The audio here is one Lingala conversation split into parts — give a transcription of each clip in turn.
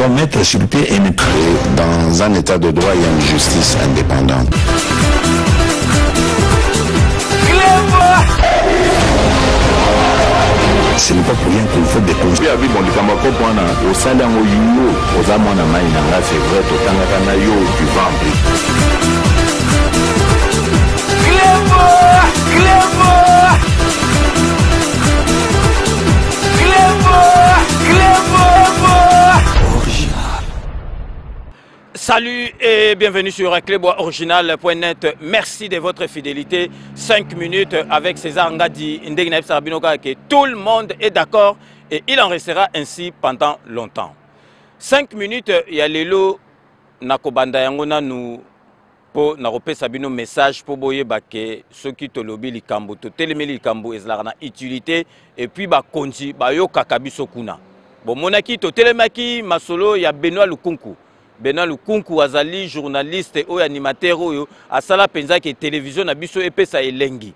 devons mettre sur pied et dans un état de droit, il y a une justice indépendante. Ce n'est pas pour rien qu'il faut des conseils. Salut et bienvenue sur cleboisoriginal.net. Merci de votre fidélité. 5 minutes avec César Ngadi, Ndegnaïb Sarabinoka, que tout le monde est d'accord et il en restera ainsi pendant longtemps. 5 minutes, il y a Lelo Nakobanda Yangona nous pour narope sabino message pour boye bake ceux qui te lobby likambo to telemeli likambo ezlarana utilité et puis ba konji ba yo kakabiso kuna. Bon monaki to telemaki masolo ya Benoît Lukunku. Benoît Lukunku azali journaliste ou animateur oyo asala penza ke télévision na biso epesa elengi.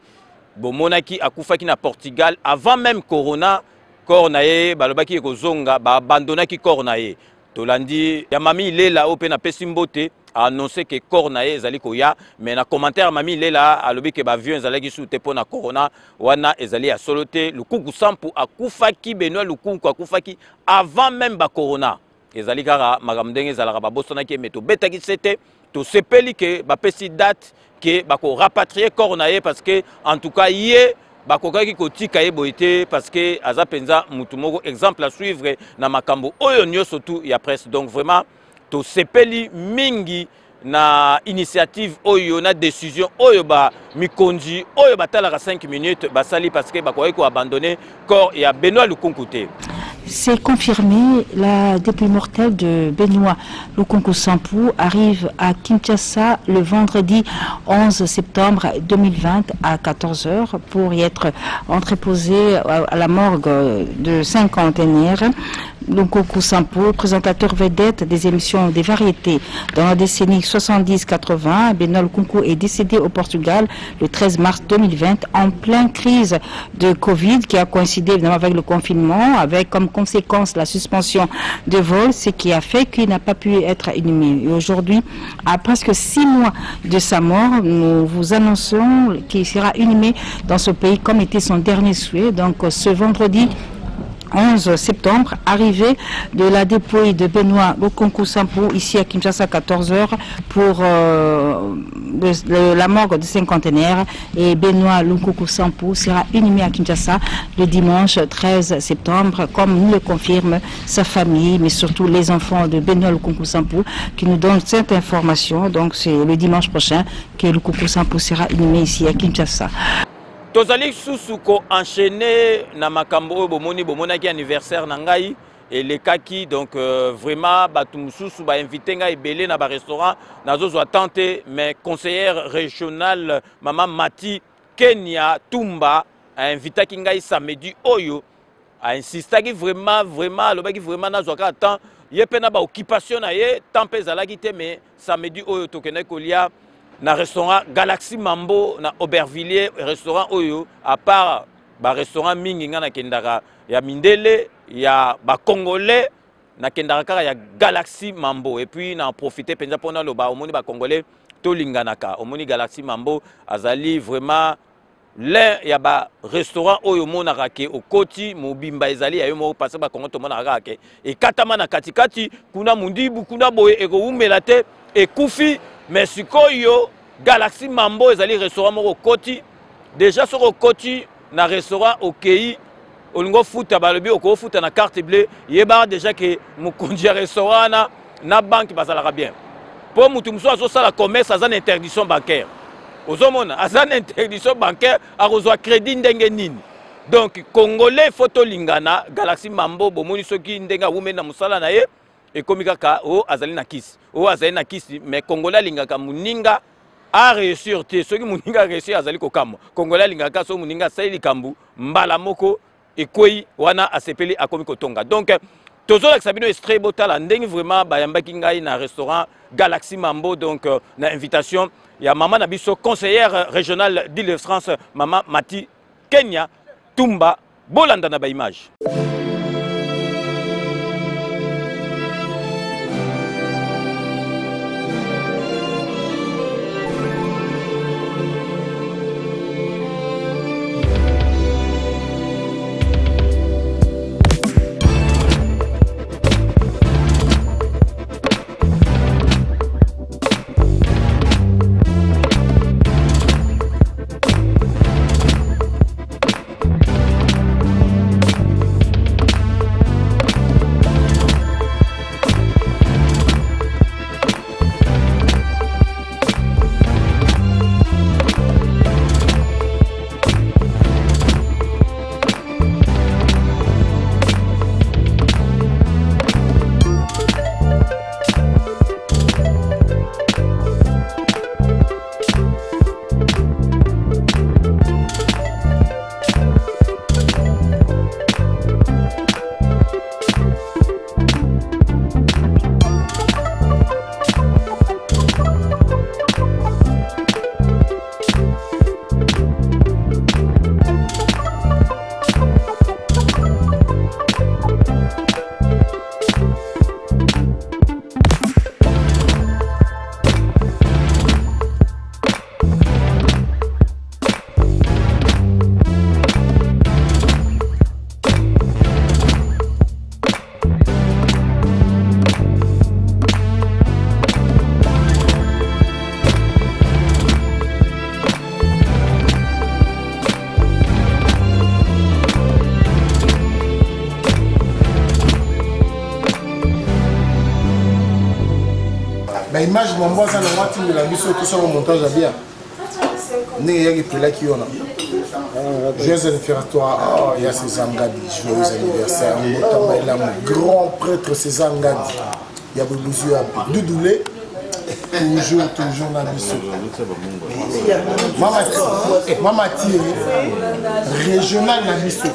Bon monaki akufaki na Portugal avant même corona cornaye balobaki ekozonga ba abandonaki cornaye. Tolandi ya mami lela ope na pesimbote a annoncé que cornaye ezali koya mais na commentaire mami lela alobi ke ba vieux ezalaki sous te pona corona wana ezali a solote Lukunku sampu akufaki Benoît Lukunku akufaki avant même ba corona. Ezali kara magamdenge ezalaka ba bosonaki meto betaki sete to sepeli ke ba pesi date ke bako rapatrier cornaye parce que en tout cas yé bakokaki kotika ye boité parce que aza penza mutu moko exemple à suivre na makambo oyo nyoso tout ya presse. Donc vraiment to sepeli mingi na initiative oyo na décision oyo ba mikonji oyo batalaka 5 minutes basali parce que bakoki ko abandonner corps ya Benoît Lukunku te. C'est confirmé, la dépouille mortelle de Benoît Lukunku Sampou arrive à Kinshasa le vendredi 11 septembre 2020 à 14 h pour y être entreposée à la morgue de cinquantenaire. Lukunku Sampou, présentateur vedette des émissions des variétés dans la décennie 70-80. Benoît Lukunku est décédé au Portugal le 13 mars 2020 en pleine crise de Covid qui a coïncidé évidemment avec le confinement, avec comme conséquence la suspension de vol, ce qui a fait qu'il n'a pas pu être inhumé. Et aujourd'hui, à presque 6 mois de sa mort, nous vous annonçons qu'il sera inhumé dans ce pays comme était son dernier souhait. Donc ce vendredi 11 septembre, arrivée de la dépouille de Benoît Lukunku Sampou ici à Kinshasa 14 h pour la morgue de cinquantenaire, et Benoît Lukunku Sampou sera inhumé à Kinshasa le dimanche 13 septembre comme nous le confirme sa famille mais surtout les enfants de Benoît Lukunku Sampou qui nous donnent cette information. Donc c'est le dimanche prochain que Lukunku Sampou sera inhumé ici à Kinshasa. Tozali Susuko enchaîné na makambo bomoni bomonaki anniversaire na ngai et les kaki donc vraiment batumususu ba invité ngai belé na ba restaurant nazo tenter mais conseillère régionale maman Mati Kenya Tumba a invité ngai samedi oyo a insistaki vraiment lobaki vraiment nazo ka temps yepena ba occupation na ye tempé zalaki te mais samedi oyo tokene kolia na restaurant Galaxy Mambo na Aubervilliers restaurant oyo à part ba restaurant mingi nga na kendaka ya mindele ya ba congolais na kendaka ya Galaxy Mambo et puis na profiter penza pona lo ba omoni ba congolais to linganaka omoni Galaxy Mambo azali vraiment l'un ya ba restaurant oyo monaka ke okoti mobimba ezali ayo mo passer ba kongo to monaka ke e katama na katikati kuna mundibu kuna boye eko umela te e kufi. Mais si koyo Galaxy Mambo ezali restaurant moko koti déjà sur koti na restaurant okei olingo futa balobi oko futa na carte bleue yeba déjà que mukonji restaurant na banque bazalaka bien pour mutu muso azo sala commerce azana interdiction bancaire ozomona azana interdiction bancaire akozwa crédit ndenge nini. Donc congolais photo lingana Galaxy Mambo bomoni soki ndenga wumena musala na ye et comme kaka o azali na kisi o azali na kisi mais congolais lingaka muninga a réussir te soki muninga réussir azali kokamo congolais lingaka so muninga saili kambu mbala moko ekoi wana asepeli akomi kotonga. Donc tozo la sabino extrait botala ndenge vraiment bayambaki ngai na restaurant Galaxy Mambo. Donc na invitation ya maman na biso conseillère régionale d'Île-de-France maman Mati Kenya Tumba bolanda na ba image. image Mambo ça na wati de la biso tout ça au montage à bien. Né yaki pela ki yona. Joyeux anniversaire à toi. Oh, il y a César Ngadi, joyeux anniversaire. Il a mon grand prêtre César Ngadi. Il y a Boubouzu à Doudoulé. Toujours na biso. Mama Tiri, régional na biso.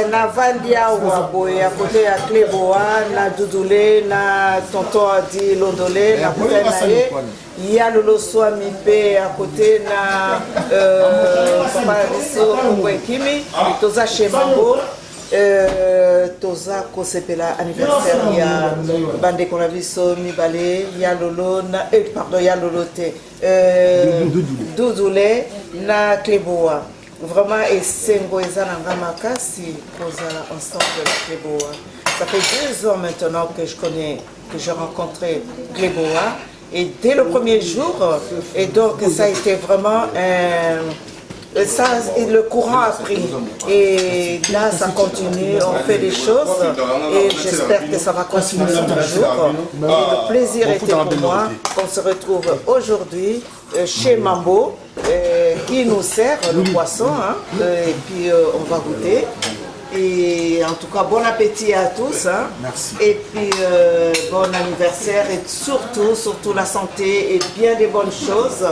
Na Vandia Waboy, à côté à Cléboa, na Doudoulé, na Tonton Adi Londolé, na côté na Yalolo Swami P, à côté na Papa Riso Kongwekimi, Toza Shemambo. Toza Kosepela anniversaire ya bande qu'on a vu so mibale ya lolo na pardon ya lolote Doudoulé na Cléboa vraiment et sengo ezana ngamaka si kozala ensemble na Cléboa. Ça fait 2 ans maintenant que j'ai rencontré Cléboa et dès le premier jour et donc ça a été vraiment ça, le courant a pris et là ça continue, on fait des choses et j'espère que ça va continuer toujours. Et le plaisir était pour moi qu'on se retrouve aujourd'hui chez Mambo qui nous sert le poisson et puis on va goûter. Et en tout cas, bon appétit à tous. Merci. Et puis, bon anniversaire et surtout la santé et bien des bonnes choses.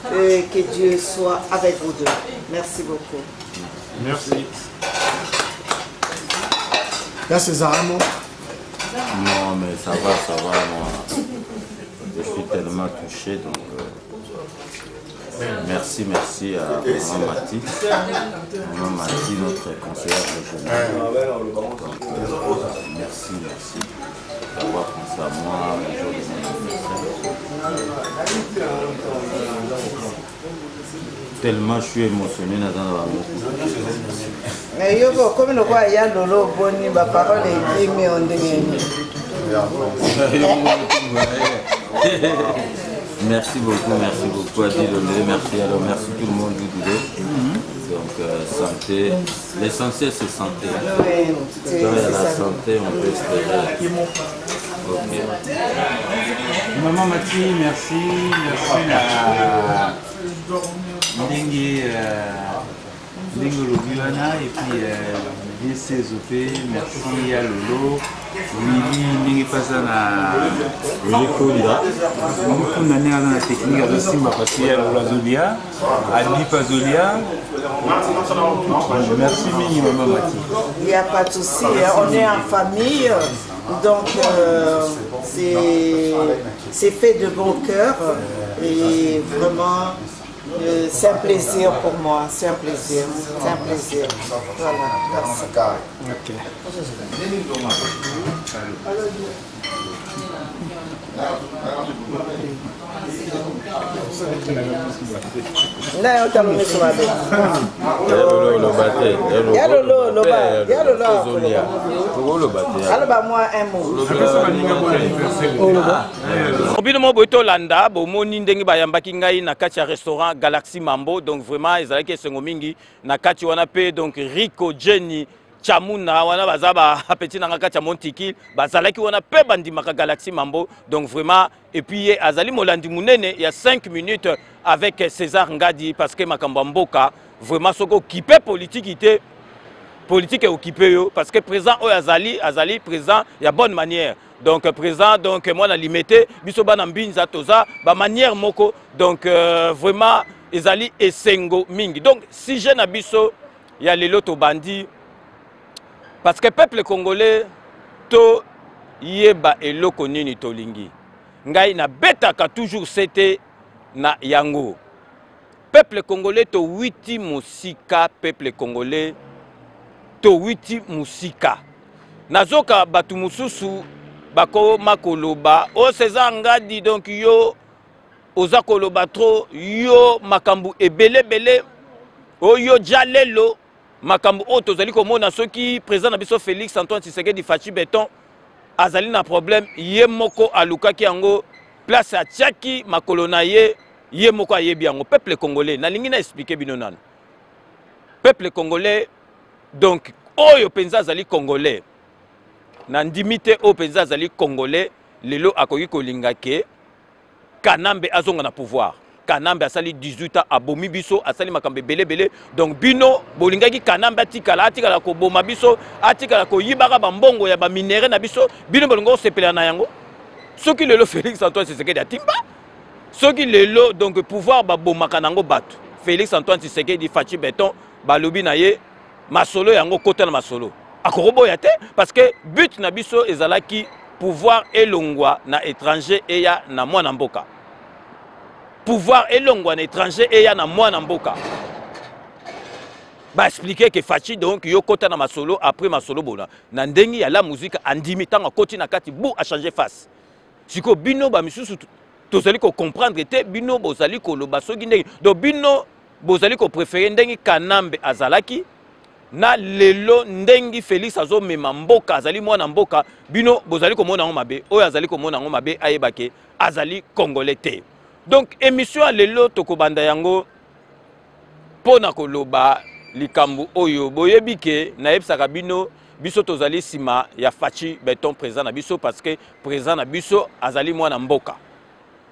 Que Dieu soit avec vous deux. Merci beaucoup. Merci. Là, César, Non, mais ça va, moi. Je suis tellement touché, donc... merci à Maman Mati. Maman Mati, notre conseillère régionale. Merci d'avoir pensé à moi le jour de mon anniversaire. Tellement je suis émotionné dans mais Yoko, comme le roi Yalolo Boni, ma parole est aimée en dernier. Merci beaucoup Adil, merci tout le monde du Doudé. Donc santé, l'essentiel c'est santé. Oui, quand il y a la santé, on peut espérer. Okay. Maman Mati, merci à Ndingo Loguana et puis DCZOP, merci à Lolo, Willy Ndingi Pasana, Willy Kolia, on a la technique de Simba Passia, Zolia, Adi Pazolia. Merci Maman Mati. Il n'y a pas de souci, on est en famille, donc c'est fait de bon cœur et vraiment. C'est un plaisir pour moi, c'est un plaisir. Voilà, merci. Ok. Obino boito landa bomoni ndenge bayambaki ngai na kati ya restaurant Galaxy Mambo, donc vraiment ezalaki esengo mingi na kati wana pe, donc Rico Jenny Chamuna wana bazaba apeti na kati ya Montiki bazalaki wana pe bandimaka Galaxy Mambo, donc vraiment et puis azali molandi munene il y a 5 minutes avec César Ngadi parce que makambo mboka vraiment soko occupé politique est occupé yo parce que président azali président il y a bonne manière. Donc présent, donc moi na limité biso bana mbinza toza ba manière moko, donc vraiment ezali esengo mingi. Donc si jeune abiso ya lelo to bandi parce que peuple congolais to yeba eloko nini tolingi ngai na betaka toujours c'était na yango peuple congolais to witi musika, peuple congolais to witi musika nazoka batu mususu bako makoloba o César Ngadi, donc yo oza koloba trop yo makambu ebele o yo jalelo makambu o tozali komona soki président na biso Félix Antoine Tshisekedi Fachi Beton azali na problème ye moko alukaki yango place atiaki makolo na ye moko ayebi yango. Peuple congolais nalingi na expliquer bino nano peuple congolais, donc oyo penza azali congolais na ndimite o penza azali congolais lelo akoki kolinga ke Kanambe azonga na pouvoir. Kanambe a sali 18 ans à bomi biso, a sali makambe belé. Donc bino bolingaki Kanambe atikala ko boma biso, atikala ko yibaka bambongo ya ba minéraux na biso, bino bolongo sepela na yango. Ce qui le Félix Antoine Tshisekedi atimba. Ce qui le donc pouvoir ba bomaka nango batu. Félix Antoine Tshisekedi fachi béton balobi na ye masolo yango kota na masolo. Akorobo yate parce que but na biso ezalaki pouvoir elongwa na étranger et ya na mwana mboka. Pouvoir elongwa na étranger et ya na mwana mboka. Ba expliquer que fachi donc yo kota na masolo après masolo bona. Na ndengi ya la musique andimi tanga koti na kati bu a changer face. Siko bino ba misusu tozali ko comprendre te bino bozali ko loba soki ndenge. Donc bino bozali ko préférer ndengi Kanambe azalaki na lelo ndengi Félix azo mema mboka azali mwana mboka bino bozali ko mona ngo mabe oyo azali ko mona ngo mabe ayebake azali congolais te. Donc émission lelo tokobanda yango pona ko loba likambu oyo boyebi ke na yebsaka bino biso tozali sima ya fachi béton présent na biso parce que présent na biso azali mwana mboka.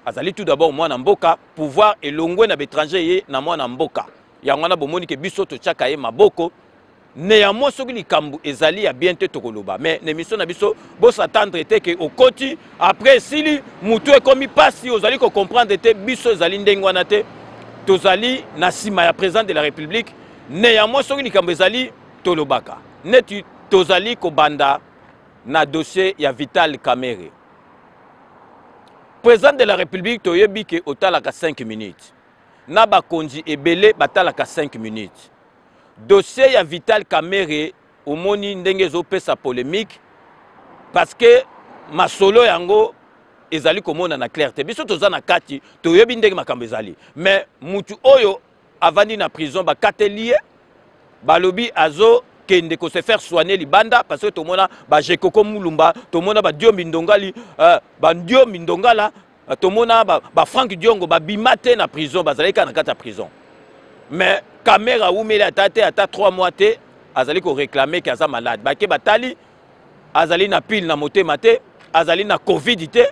Azali tout d'abord mwana mboka pouvoir elongwe na étranger ye na mwana mboka. Yango na bomoni ke biso to tchaka ye maboko. Néanmoins soki likambu ezali ya bien te tokoloba mais l'émission na biso bo s'attendre te ke okoti après sili mutu ekomi pasi ozali ko comprendre te biso ezali ndenge wana te tozali na sima ya président de la République. Néanmoins soki likambu ezali tolobaka neti tozali ko banda na dossier ya Vital Kamerhe. Président de la République toyebi ke otalaka 5 minutes na bakonzi ebele batalaka 5 minutes. Dossier ya Vital Kamerhe omoni ndenge zo pesa polémique parce que masolo yango ezali komona na clarté. Biso toza na kati toyebi ndenge makambo ezali. Mais mutu oyo avandi na prison ba katelier balobi azo kende ko se faire soigner libanda parce que tomona ba Jekoko Mulumba, tomona ba Dio Mindongali, ba Dio Mindongala, tomona ba Frank Diongo ba bimate na prison bazalika na kati ya prison. Mais Kamera oumeli atate ata 3 mois te azali ko réclamer que aza malade. Ba ke batali azali na pile na motema te, azali na Covid te.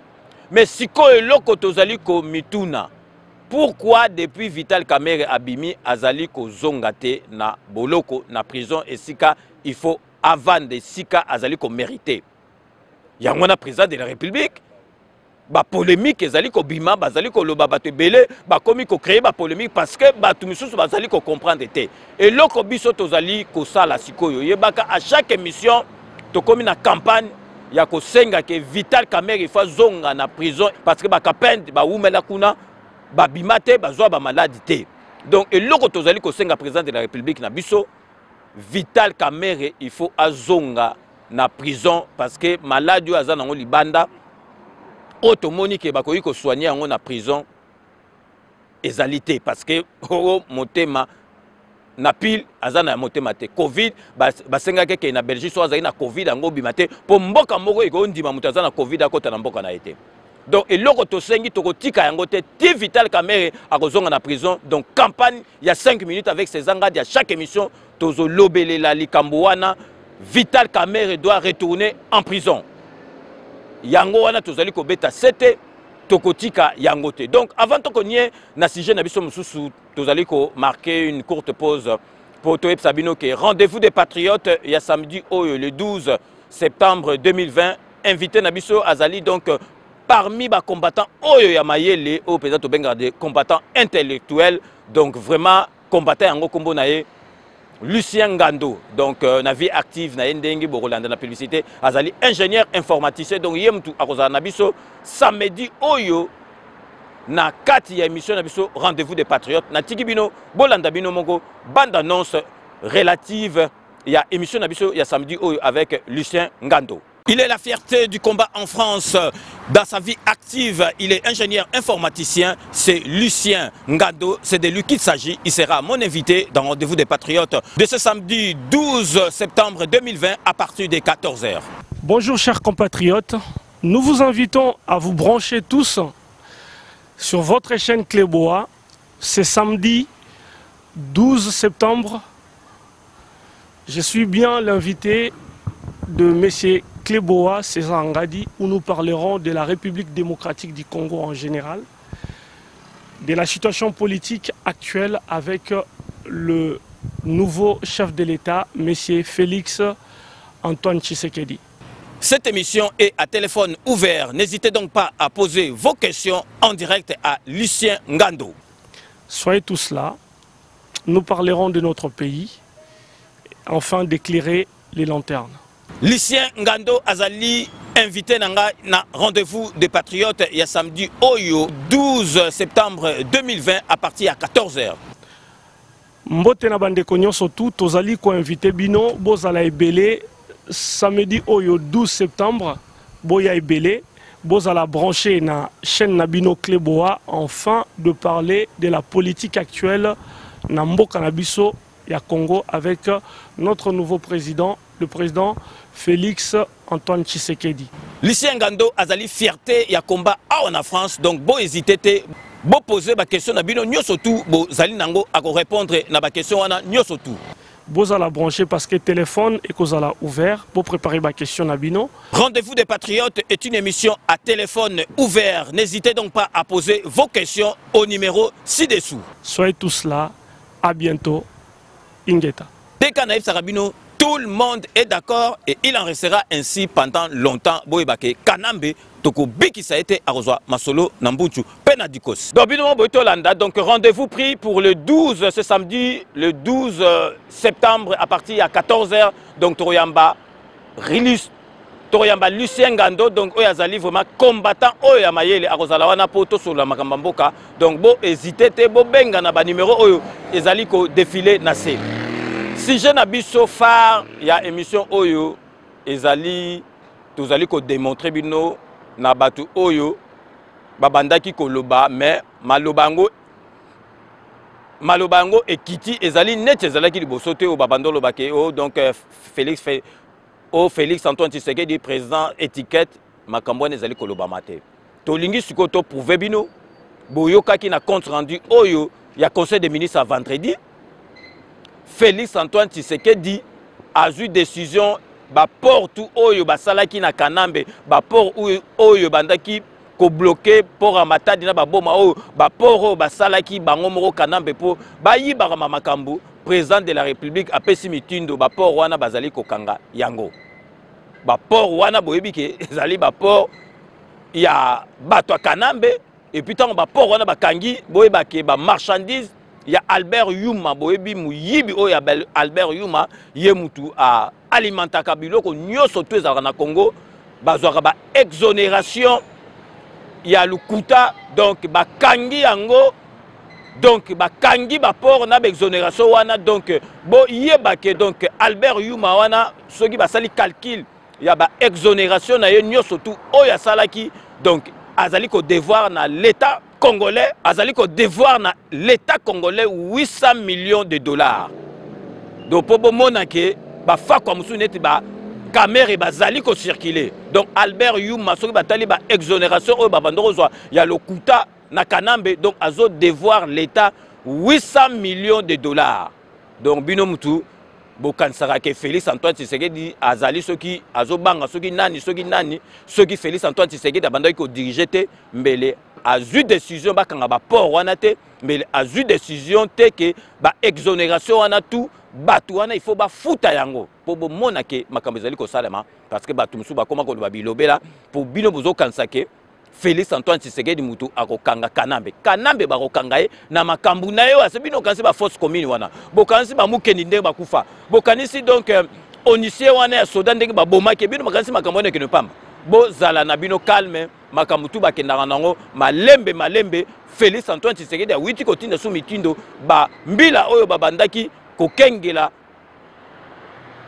Mais siko eloko tozali ko mituna. Pourquoi depuis Vital Kamerhe abimi azali ko zongate na boloko na prison et sika il faut avant de sika azali ko mériter. Yango na président de la République ba polémique ezali ko bima bazali ko loba bato belé ba komi ko créer ba polémique parce que bato misusu bazali ko comprendre te. Et loko biso tozali ko sala sikoyo yebaka à chaque émission to komi na campagne ya ko senga ke Vital Kamerhe fa zonga na prison parce que ba kapende ba umela kuna ba bimate ba zo ba maladie te. Donc et loko tozali ko senga président de la République na biso Vital Kamerhe il faut azonga na prison parce que maladie azana ngo libanda automoni ke bakoyi ko soigner yango na prison ezalité parce que motema na pile azana motema te Covid basenga ke na Belgique so azali na Covid yango bimate po mboka moko eko ndima mutu azana Covid akota na mboka na été. Donc eloko to sengi to kotika yango te ti Vital Kamerhe akozonga na prison. Donc campagne il y a 5 minutes avec ses engades à chaque émission tozo lobelela likambo wana Vital Kamerhe doit retourner en prison. Yango wana tozali ko beta sete tokotika yango te. Donc avant to konye na sujet na biso mususu tozali ko marquer une courte pause pour Toeb Sabino que rendez-vous des patriotes il y a samedi le 12 septembre 2020 invité na biso azali donc parmi les combattants oyo ya mayele au président Tobenga des combattants intellectuels donc vraiment combattant yango kombo na ye Lucien Ngando, donc na vie active na ndenge bokolanda na publicité azali ingénieur informaticien donc yemtu akozala na biso samedi oyo na kati ya émission na biso rendez-vous des patriotes na tikibino bolanda bino moko bande annonce relative ya émission na biso ya samedi oyo avec Lucien Ngando. Il est la fierté du combat en France. Dans sa vie active, il est ingénieur informaticien. C'est Lucien Ngando. C'est de lui qu'il s'agit. Il sera mon invité dans Rendez-vous des Patriotes de ce samedi 12 septembre 2020 à partir de 14 h. Bonjour chers compatriotes. Nous vous invitons à vous brancher tous sur votre chaîne Cléboa. C'est samedi 12 septembre. Je suis bien l'invité de M. Cléboa César Ngadi, où nous parlerons de la République démocratique du Congo en général de la situation politique actuelle avec le nouveau chef de l'État, M. Félix Antoine Tshisekedi. Cette émission est à téléphone ouvert. N'hésitez donc pas à poser vos questions en direct à Lucien Ngando. Soyez tous là. Nous parlerons de notre pays, afin d'éclairer les lanternes. Lucien Ngando Azali, invité na rendez-vous des patriotes, il y a samedi Oyo, 12 septembre 2020 à partir à 14h. Mbote na bandeko nyonso tout tozali ko invité bino bozala ebele samedi Oyo 12 septembre boya ebele bozala branché na chaîne na bino Kleboa afin de parler de la politique actuelle na mboka na biso ya Congo avec notre nouveau président, le président Félix Antoine Tshisekedi. Lucien Ngando Azali fierté ya combat en France, donc bo hésiter te bo poser ba question na bino nyoso tout bo zali nango ako répondre na ba question wana nyoso tout. Bozala branché parce que téléphone et kozala ouvert pour préparer ma question na bino. Rendez-vous des patriotes est une émission à téléphone ouvert. N'hésitez donc pas à poser vos questions au numéro ci-dessous. Soyez tous là. À bientôt. Ingeta. Dès qu'Anaïf Sarabino, tout le monde est d'accord et il en restera ainsi pendant longtemps. Boébake Kanambe, Toko Biki ça a été Arozwa Masolo Nambuchu Penadikos. Donc rendez-vous pris pour le 12 ce samedi, le 12 septembre à partir à 14h. Donc Toroyamba Rilus. Toroyamba Lucien Ngando, donc Oyazali vraiment combattant Oya Mayele Arozalawana Poto sur la Makambamboka. Donc bo hésitez te bo benga na ba numéro Oyo ezali ko défilé nasé. Si je n'abisso phare, il y a émission Oyo ezali tozali ko démontrer bino na batu Oyo babandaki ko loba mais malobango et Kiti ezali net ezalaki liboso te o babando lobake o donc Félix Antoine Tshisekedi, président étiquette, Makambouane ezali koloba mate. Tolingi sikoto prouvé bino, boyoka ki na compte rendu Oyo, il y a conseil des ministres à vendredi. Félix Antoine Tshisekedi a eu décision, ba port tout Oyo, ba salaki na Kanambe, ba port Oyo bandaki ko bloqué pour amatadi na ba boma Oyo, ba port ba salaki bango moko Kanambe po ba yibara makambu. Président de la République a pesi mitindo ba port wana bazali ko kanga yango. Ba port wana boyebike ezali ba port ya bato Kanambe et puis tant ba port wana ba kangi boyebake ba marchandise ya Albert Yuma boyebi muyibi o ya Albert Yuma ye mutu a alimentaka biloko nyoso to ezaka na Congo bazwaka ba exonération ya lukuta donc ba kangi yango. Donc, bakangi ba port na exonération wana donc bo yebake donc Albert Yuma wana soki ba sali calcul ya ba exonération na ye nyoso tout oya salaki donc azali ko devoir na l'état congolais azali ko devoir na l'état congolais 800 millions de dollars. Donc po bo monake ba fa kwa musu neti ba caméra bazali ko circuler. Donc Albert Yuma soki ba tali ba exonération o ba bandoko zwa ya lokuta na Kanambe, donc azo devoir l'État 800 millions de dollars. Donc bino mutu bokansara ke Félix Antoine Tshisekedi azali soki azo banga soki nani soki Félix Antoine Tshisekedi abandaki ko diriger te mbele azu décision bakanga ba port wana te mbele azu décision te ke ba exonération wana tout batu wana il faut ba futa yango po bo monake makambo ezali ko salama parce que batu musu ba koma ko ba bilobela pour bino bozo kansake Félix Antoine Tshisekedi mutu akokanga Kanambe. Kanambe bakokanga ye na makambu na yo asebino kansi ba force commune wana. Bokansi ba mukeni ndenge bakufa. Bokanisi donc onisie wana ya soda ndenge ba bomaki bino makansi makambu wana kene pamba. Bo zala na bino calme makambu tu bakendanga nango malembe Félix Antoine Tshisekedi a witi kotinda su mitindo ba mbila oyo babandaki kokengela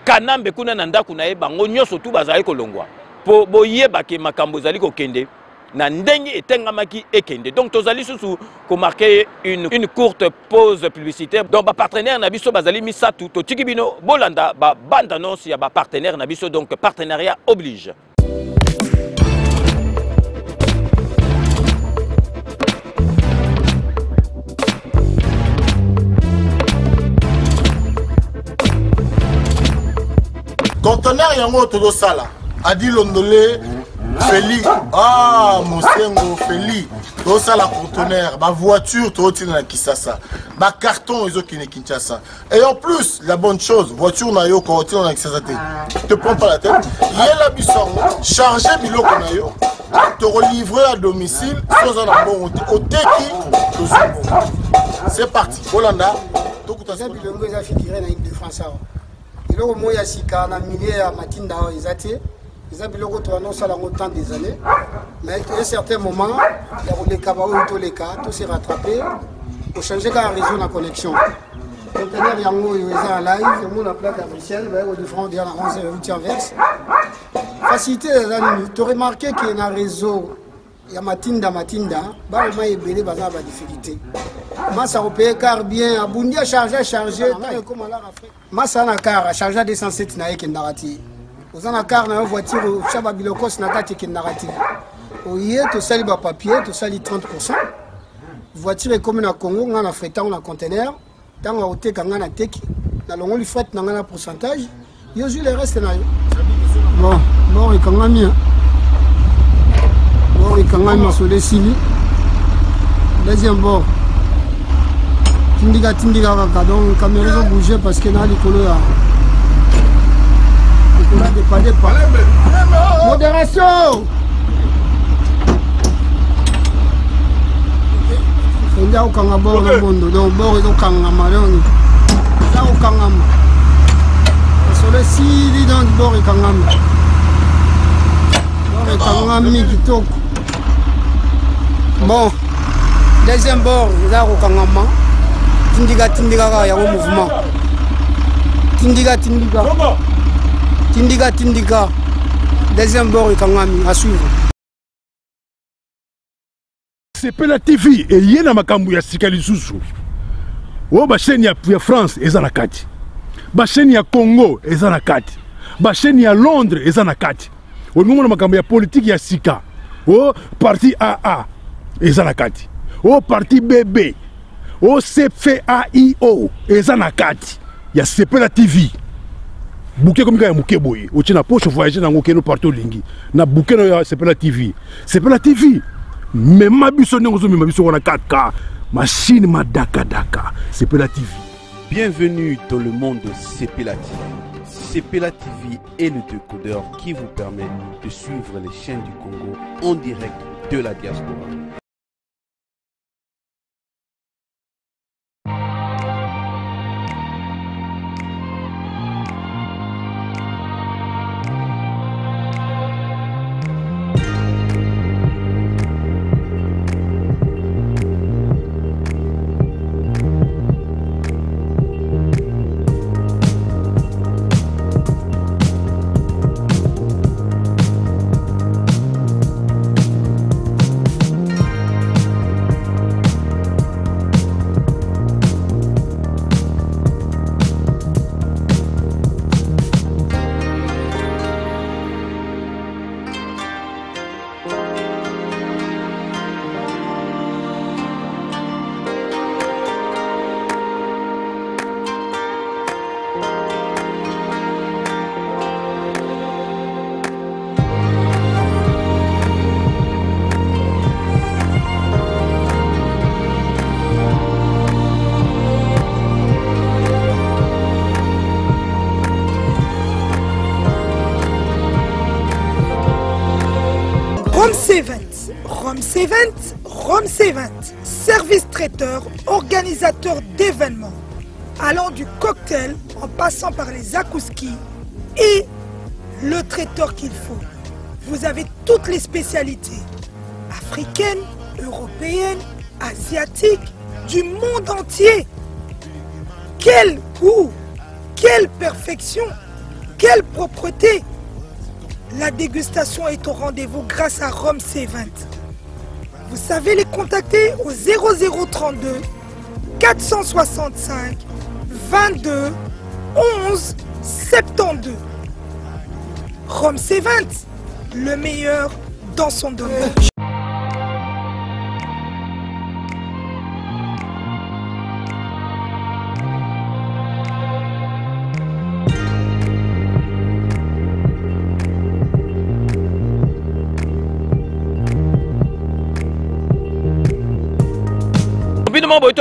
Kanambe kuna na ndaku na ye bango nyoso tu bazali kolongwa. Po boyebake makambu zali kokende. Na ndenge etengamaki ekende. Donc tozali susu ko marquer une courte pause publicitaire. Donc ba partenaire na biso bazali misatu to tikibino bolanda ba bande annonce ya ba partenaire na biso donc partenariat oblige. Conteneur yango tozo sala adi londolé Feli, ah, Mosengo, Feli, tout ça la conteneur, ma voiture, tout na Kisasa, ma carton, ils ont qui Kinshasa. Et en plus, la bonne chose, voiture na yo, quand on a Kisasa, te prends pas la tête. Il y a la bisson, charger bilo qu'on a yo, te relivrer à domicile, sans un bon au teki, c'est parti. Hollanda, tout ça. Il y a figuré dans l'équipe de France. Il y a un Sika, un millier à Matinda, ils ont ils ont biloko to annonce à autant des années, mais à un certain moment, il y a les cabarets tous les cas, tout s'est rattrapé pour changer la réseau de la connexion. Conteneur yango ils sont en live, le monde a plaque à Bruxelles, au différent de la 11 verse. Facilité les amis, tu as remarqué qu'il y a un réseau, il y a Matinda, bah au moins il y a des difficultés. Massa au pays car bien, à Bundia chargé, Massa na car chargé à 207 na yeke narati. Vous en avez car dans une voiture, chaque bilokos n'a pas été narratif. Au yé, tu sali ba papier, tu sali 30%. Voiture est comme na Congo, on a frété un conteneur. Dans la hauteur, on a teki. Dans le fret, on a un pourcentage. Il y a le reste. Bon, bon, il y a mis. Bon, il y a mis sur les signes. Deuxième bord. Tindiga, donc la caméra a bougé parce qu'il y a des couleurs. Modération. Il y a un bord de monde, donc bord est au Kangama. Là au Kangama. Sur le site, donc bord est Kangama. Bord est Kangama qui toque. Bon, deuxième bord, là au Kangama. Tindiga, il y a un mouvement. Tindiga. Tindiga, deuxième bord et Kangami à suivre. Sepela TV et yena makambu ya sikali susu. O ba chaîne ya France eza na kati. Ba chaîne ya Congo eza na kati. Ba chaîne ya Londres eza na kati. O ngomona makambu ya politique ya sika. O parti AA eza na kati. O parti BB. O CFAIO eza na kati. Ya Sepela TV. Bouquet comme ça, bouquet boy. Au Tchina poche voyager dans le partout lingi. Na bouquet c'est pas la TV. C'est pas la TV. Mais ma biso n'engo ma biso on a 4K. Machine ma daka. C'est pas la TV. Bienvenue dans le monde de Sepela TV. Sepela TV est le décodeur qui vous permet de suivre les chaînes du Congo en direct de la diaspora. Rome C20, service traiteur, organisateur d'événements, allant du cocktail en passant par les akouski et le traiteur qu'il faut. Vous avez toutes les spécialités, africaines, européennes, asiatiques, du monde entier. Quel goût, quelle perfection, quelle propreté. La dégustation est au rendez-vous grâce à Rome C20. Vous savez les contacter au 0032 465 22 11 72. Rome C20, le meilleur dans son domaine.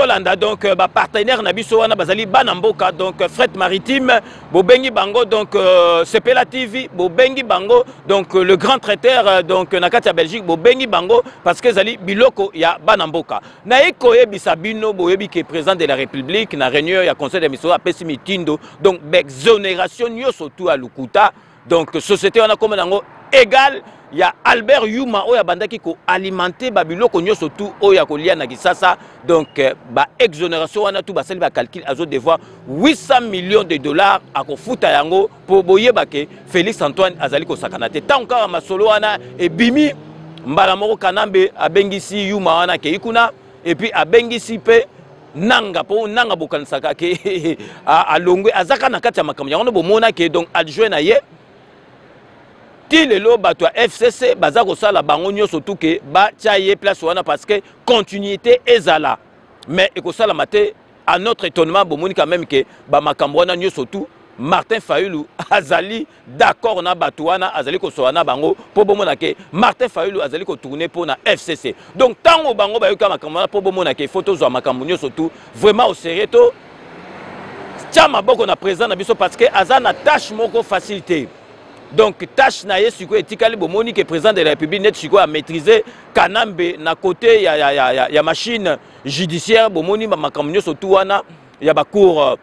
tolanda donc ba partenaire na biso wana bazali banamboka donc fret maritime bobengi bango donc Sepela TV bobengi bango donc le grand traiteur donc na kati ya Belgique bobengi bango parce que zali biloko ya banamboka na ekoyebisa bino boyebi ke président de la République na réunion ya conseil des ministres apesi mitindo donc exonération nyonso tout à Lukuta donc société wana comme nango égal ya Albert Yuma oya bandaki ko alimenter babiloko nyoso tout oya kolia na Kisasa donc ba exonération wana tout basali ba calcul azo devoir 800 millions de dollars akofuta yango po boyeba ke Félix Antoine azali ko sakanate tanka masolo wana e bimi mbala moko Kanambe abengisi Yuma wana ke ikuna et puis abengisi pe nanga po nanga bokansaka ke alongwe azaka na kati ya makambo yango bomona ke donc adjoint na ye ti lelo bato FCC baza kosala bango nyonso tout ke ba tiaye place wana parce que continuité ezala mais ekosala mate à notre étonnement bomoni quand même que ba makambo wana nyonso tout Martin Fayulu azali d'accord na bato wana azali kosoana bango po bomona ke Martin Fayulu azali ko tourner pour na FCC donc tango bango ba yoka makambo wana po bomona ke photo zo makambo nyonso tout vraiment au sérieux to tiama boko na président na biso parce que azana tâche moko facilité. Donc, tâche naie siko etikali bomoni que président de la République net siko a maîtriser Kanambe na côté ya machine judiciaire bomoni ba makamnyo surtout wana ya ba cour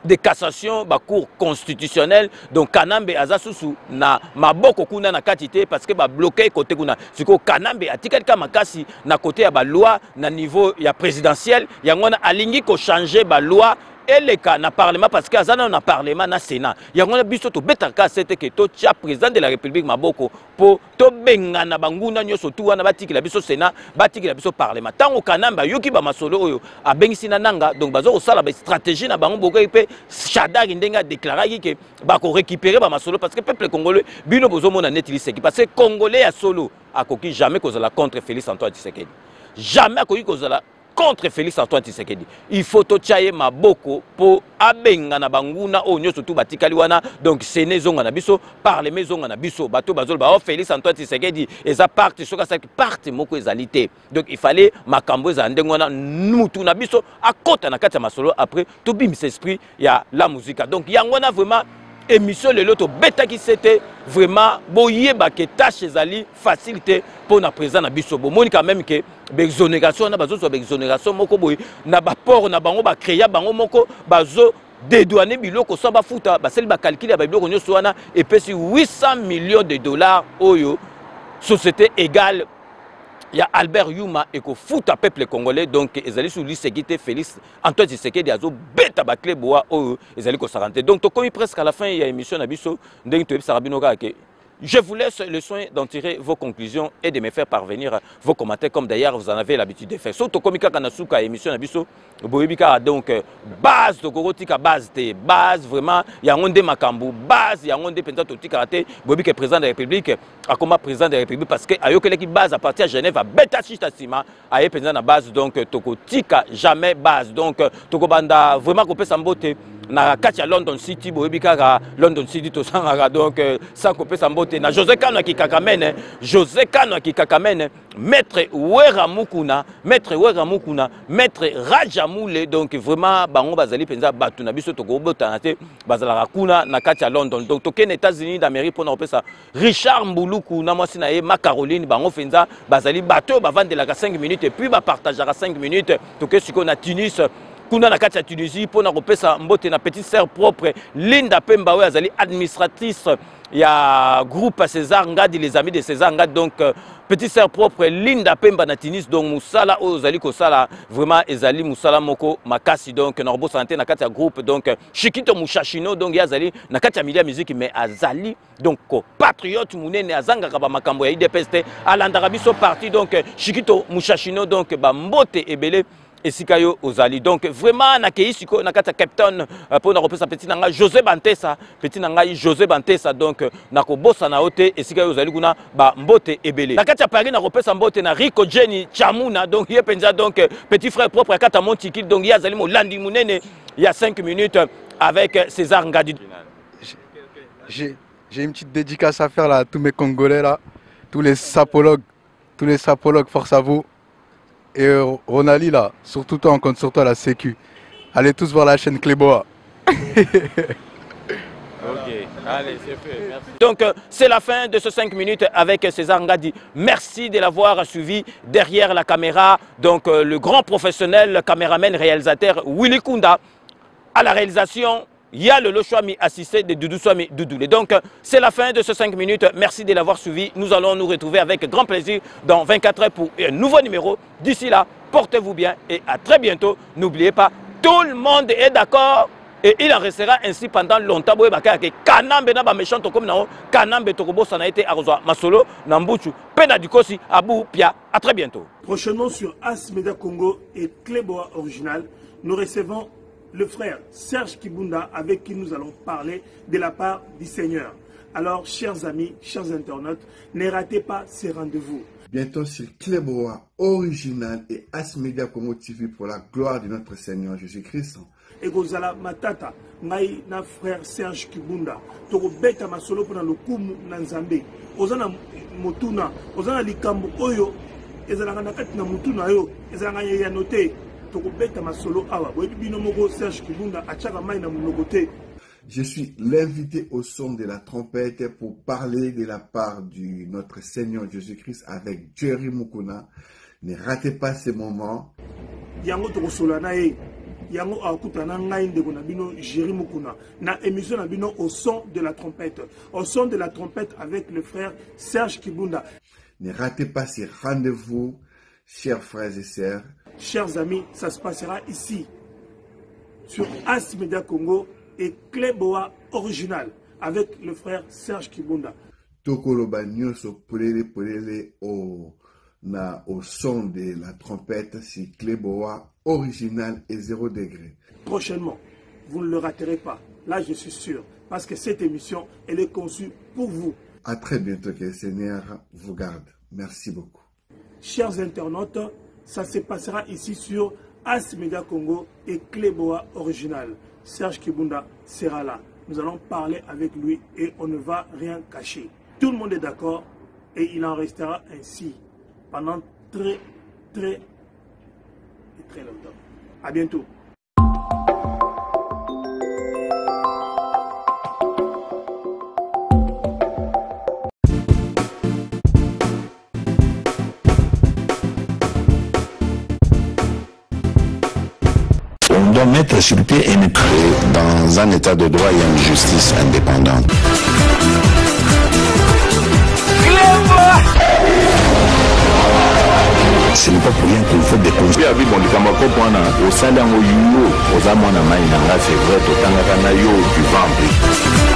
de cassation ba cour constitutionnelle donc Kanambe azasusu na maboko kuna na katité parce que ba bloquer côté kuna siko Kanambe atikali ka makasi na côté ya ba loi na niveau ya présidentiel yangona alingi ko changer ba loi et les cas na parlement parce que azana na parlement na sénat yango biso to betaka c'était que to tia président de la République maboko po to benga na banguna nyoso tu wana batikila biso sénat batikila biso parlement tango Kanamba yoki ba masolo oyo abengisi na nanga donc bazo ko sala ba stratégie na bango boko pe Shadari ndenga déclarer que ba ko récupérer ba masolo parce que peuple congolais bino bozo mona netiseki parce que congolais ya solo akoki jamais kozala contre Félix Antoine Tshisekedi jamais akoki kozala contre Félix Antoine Tshisekedi. Il faut to tchaye maboko pour abenga na banguna o nyoso tu batikali wana donc séné zonga na biso parlement zonga na biso bato bazol ba Félix Antoine Tshisekedi eza parti soka sa parti moko ezalité. Donc il fallait makambo za ndengwana mutu na biso akota na kati ya masolo après to bimis esprit ya la musique. Donc yangona vraiment émission le loto beta qui c'était vraiment boyeba que tâche ezali facilité pour na président na biso bomoni quand même que exonération na bazo so exonération moko boy na ba port na bango ba créer bango moko bazo dédouaner biloko so ba futa ba sel ba calculer ba biloko nyoso wana et puis 800 millions de dollars oyo société égale. Il y a Albert Yuma et ko fout à peuple congolais donc ezali sous l'isséguité Félix Antoine Tshisekedi azo beta ba clé boa o ezali ko sarante donc to comme presque à la fin il y a émission na biso ndenge to sarabinoka ke je vous laisse le soin d'en tirer vos conclusions et de me faire parvenir vos commentaires comme d'ailleurs vous en avez l'habitude de faire. Surtout comme Kanasuka émission nabiso boyebika donc base de Gorotika base te base vraiment ya ngonde makambu base ya ngonde penza totika te boyebika président de la République a comme président de la République parce que ayokele ki base à partir de Genève à beta chita sima aye penza na base donc tokotika jamais base donc tokobanda vraiment ko pesa mbote na kati ya London City boyebika London City to sanga donc sans ko pesa mbote na José Kano ki kakamene José Kano ki kakamene maître Wera Mukuna maître Raja Moule donc vraiment bango bazali penza batu na biso tokobota na te bazala kuna na kati ya London donc tokene États-Unis d'Amérique pour na pesa Richard Mbuluku na mwasi na ye ma Caroline bango fenza bazali bato ba vandela ka 5 minutes et puis ba partagera 5 minutes toke siko na Tunis kuna na kati ya Tunisie pour na kopesa mbote na petite sœur propre Linda Pemba we azali administratrice ya groupe César Ngadi les amis de César Ngadi donc petite sœur propre Linda Pemba na Tunis donc musala ozali ko sala vraiment ezali musala moko makasi donc na robo santé na kati ya groupe donc Chikito Mushashino donc yazali na kati ya milieu musique mais azali donc patriote munene azanga ka ba makambo ya IDPS alandaka biso parti donc Chikito Mushashino donc ba mbote ebele Esikayo Ozali donc vraiment na keisiko na kata captain pour na repesa petit nanga José Bantesa petit nanga José Bantesa donc na ko bossa na ote Esikayo Ozali kuna ba mbote ebele na kata Paris na repesa mbote na Rico Jenny Chamuna donc ye penza donc petit frère propre à kata Montikil donc ya zali mo landi munene il y a 5 minutes avec César Ngadi. J'ai une petite dédicace à faire là à tous mes Congolais là, tous les sapologues, force à vous. Et Ronali là, surtout toi, on compte sur toi la sécu. Allez tous voir la chaîne Cléboa. Ok, allez, c'est fait, merci. Donc, c'est la fin de ce 5 minutes avec César Ngadi. Merci de l'avoir suivi derrière la caméra. Donc, le grand professionnel, caméraman, réalisateur Willy Kunda. À la réalisation, il y a le Lochouami assisté de Doudou Swami Doudoulé. Donc, c'est la fin de ce 5 minutes. Merci de l'avoir suivi. Nous allons nous retrouver avec grand plaisir dans 24 heures pour un nouveau numéro. D'ici là, portez-vous bien et à très bientôt. N'oubliez pas, tout le monde est d'accord. Et il en restera ainsi pendant longtemps. Kanambe na ba méchant comme nao, Kanambe tokobo ça a été arrosoir. Masolo, Nambuchu, Pena Dukosi, Abou Pia. À très bientôt. Prochainement sur As Media Congo et Cléboa Original, nous recevons le frère Serge Kibunda avec qui nous allons parler de la part du Seigneur. Alors, chers amis, chers internautes, ne ratez pas ces rendez-vous. Bientôt sur Cléboa Original et As Media Congo TV pour la gloire de notre Seigneur Jésus-Christ. Et Gozala Matata, ngai na frère Serge Kibunda, toko beta masolo pona lokumu na Nzambe. Ozana motuna, ozana likambo oyo, ezalanga na kati na motuna yo, ezalanga ya noté, toko beta masolo awa. Boyebi bino moko Serge Kibunda achaka mai na monogote. Je suis l'invité au son de la trompette pour parler de la part de notre Seigneur Jésus-Christ avec Jerry Mukuna. Ne ratez pas ces moments. Yango toko solana e. Yango akutana ngai ndeko na bino Jerry Mukuna na émission na bino au son de la trompette. Au son de la trompette avec le frère Serge Kibunda. Ne ratez pas ces rendez-vous, chers frères et sœurs. Chers amis, ça se passera ici sur As Media Congo et Cléboa Original avec le frère Serge Kibunda. Tokoloba nyoso polele au son de la trompette, c'est Cléboa Original et 0 degré. Prochainement, vous ne le raterez pas. Là, je suis sûr. Parce que cette émission, elle est conçue pour vous. À très bientôt, que le Seigneur vous garde. Merci beaucoup. Chers internautes, ça se passera ici sur As Media Congo et Cléboa Original. Serge Kibunda sera là. Nous allons parler avec lui et on ne va rien cacher. Tout le monde est d'accord et il en restera ainsi pendant très longtemps. À bientôt. On doit mettre sur pied et mettre dans un état de droit et une justice indépendante. Ce n'est pas pour rien qu'il faut des conseils. Oui, bon, les camarades, au salaire, au salaire, au salaire, au salaire, au salaire, au salaire, au salaire, au salaire, au salaire, au salaire, au salaire, au salaire,